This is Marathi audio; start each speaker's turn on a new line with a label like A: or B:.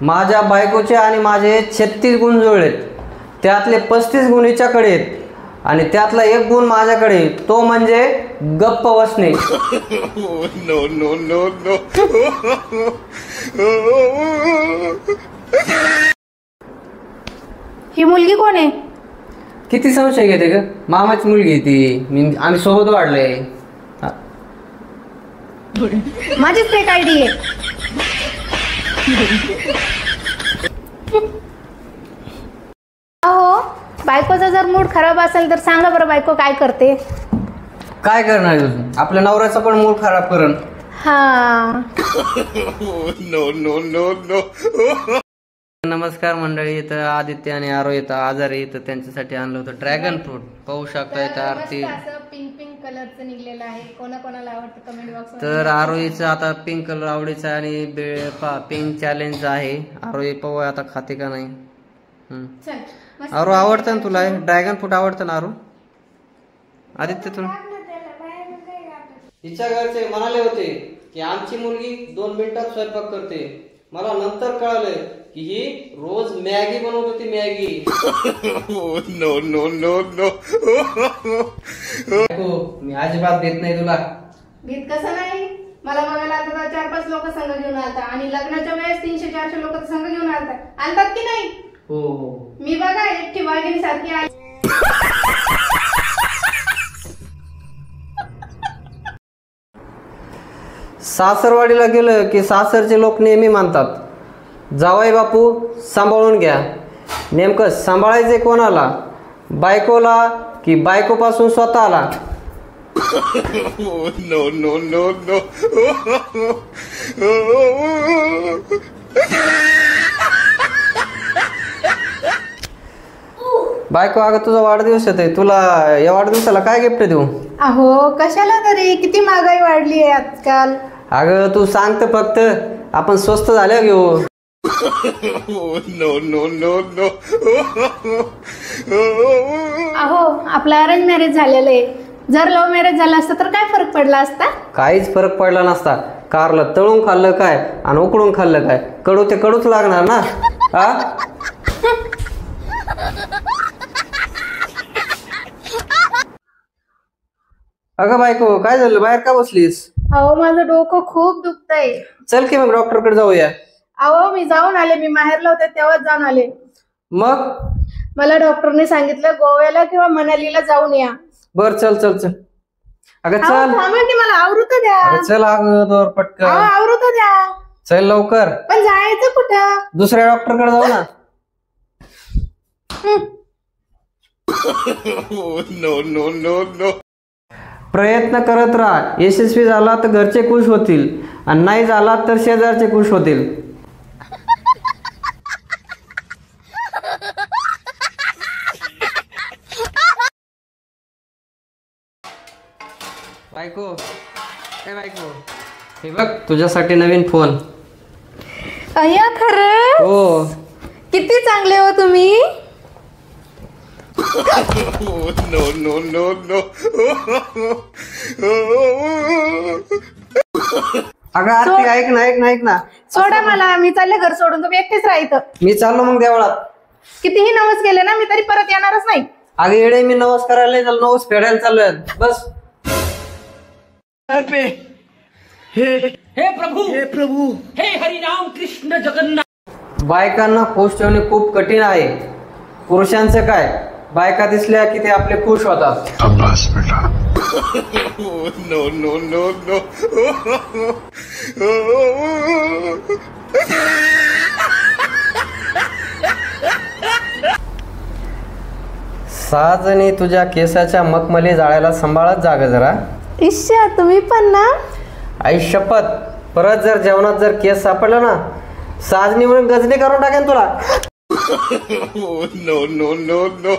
A: माझ्या बायकोचे आणि माझे 36 गुण जुळलेत, त्यातले 35 गुण हिच्याकडे आहेत आणि त्यातला 1 गुण माझ्याकडे, तो म्हणजे गप्प बसणे.
B: No no no no.
C: ही मुलगी कोण आहे?
A: किती संशय घेते ग? मामाची मुलगी ती, आम्ही सोबत वाढलोय.
C: माझीच फेक आयडी आहे. अहो, बायकोचा जर मूड खराब असेल तर सांगा बरं, बायको काय करते?
A: काय करणार अजून? आपल्या नवऱ्याचा पण मूड खराब करण.
C: हा.
B: No no no no.
A: नमस्कार मंडळी, इथं आदित्य आणि आरो येतं आजारी, इथं त्यांच्यासाठी आणलं होतं ड्रॅगन फ्रूट. पाहू शकता इथं आरती.
C: पिंक पिंक कलरचं निघलेलं आहे. कोणाकोणाला आवडतं कमेंट बॉक्स.
A: तर आरोहीचं आता पिंक कलर आवडीचं आणि पिंक चॅलेंज आहे. आरोही पाहू आता खाते का नाही. आरो आवडतं ना तुला? ड्रॅगन फ्रूट आवडतं ना आरो? आदित्य तुला? तिच्या घरचे म्हणाले होते की आमची मुलगी 2 मिनिटात स्वयंपाक करते. मला नंतर कळालं की ही रोज मॅगी बनवत होती, Maggi.
B: No no no no.
A: मी अजिबात देत नाही तुला.
C: गीत कसं नाही? मला बघायला आता 4-5 लोक संघ घेऊन आलता आणि लग्नाच्या वेळेस 300-400 लोक संघ घेऊन आणतात की नाही?
A: हो हो.
C: मी बघा एकटी वाघिणी सारखी आहे.
A: सासरवाडीला गेलं की सासरचे लोक नेहमी म्हणतात, जावई बापू सांभाळून घ्या. नेमकं सांभाळायचे कोणाला? बायकोला की बायकोपासून स्वतःला?
B: No no no no.
A: बायको, अगं तुझा वाढदिवस येतोय, तुला या वाढदिवसाला काय गिफ्ट देऊ?
C: अहो, कशाला तरी? किती महागाई वाढली आहे आजकाल.
A: अगं तू सांगत फक्त, आपण स्वस्त झाल्या घेऊ.
B: No no no no.
C: अहो, आपलं अरेंज मॅरेज झालेलं आहे. जर लव्ह मॅरेज झालं असतं तर काय फरक पडला असता?
A: काहीच फरक पडला नसता. कारला तळून खाल्लं काय आणि उकडून खाल्लं काय, कडू ते कडूच लागणार ना. हा, अगं बायको, काय झालं? बाहेर का बसलीस?
C: अहो, माझं डोकं खूप दुखतंय.
A: चल की मग डॉक्टरकडे जाऊया.
C: अहो, मी जाऊन आले. मी माहेरला होते तेव्हाच जाऊन आले.
A: मग
C: मला डॉक्टरने सांगितलं गोव्याला किंवा मनालीला जाऊन या.
A: बर, चल चल चल. अगं
C: अहो,
A: चल.
C: थांबा की, मला आवृत द्या.
A: अगं चल, अगं पटकन.
C: अहो, आवृत द्या.
A: चल लवकर.
C: पण जायचं कुठं?
A: दुसऱ्या डॉक्टरकडे जाऊ ना.
B: No no no no.
A: प्रयत्न करत राहा. यशस्वी झाला तर घरचे खुश होतील आणि नाही झाला तर शेजारचे खुश होतील. बायको, ए बायको, हे बघ तुझ्यासाठी नवीन फोन.
C: अय्या, खरं?
A: हो.
C: किती चांगले हो तुम्ही.
B: No no no no.
A: अगं आरती, ऐक ना ऐक ना ऐक ना.
C: सोडा मला, मी चालले घर सोडून. तुम्ही एकटेच राहायचं.
A: मी चाललो मग देवळात.
C: कितीही नवस केले ना मी, तरी परत येणारच नाही.
A: अगं येडे, मी नवस करायला चाललो, नवस फेडायला चाललोय. बस.
D: हे प्रभु हे हरिनाम कृष्ण जगन्नाथ.
A: बायकांना खुश ठेवणे खूप कठीण आहे. पुरुषांचं काय, बायका दिसल्या की ते आपले खुश होतात.
B: अब्बास बेटा. No no no no.
A: साजणी, तुझ्या केसाच्या मखमली जाळ्याला सांभाळत जाग जरा.
C: ईश्या, तुम्ही पण ना.
A: आई शपथ, परत जर जेवणात जर केस सापडला ना, साजनी म्हणून गजनी करून टाकेन तुला.
B: No no no no.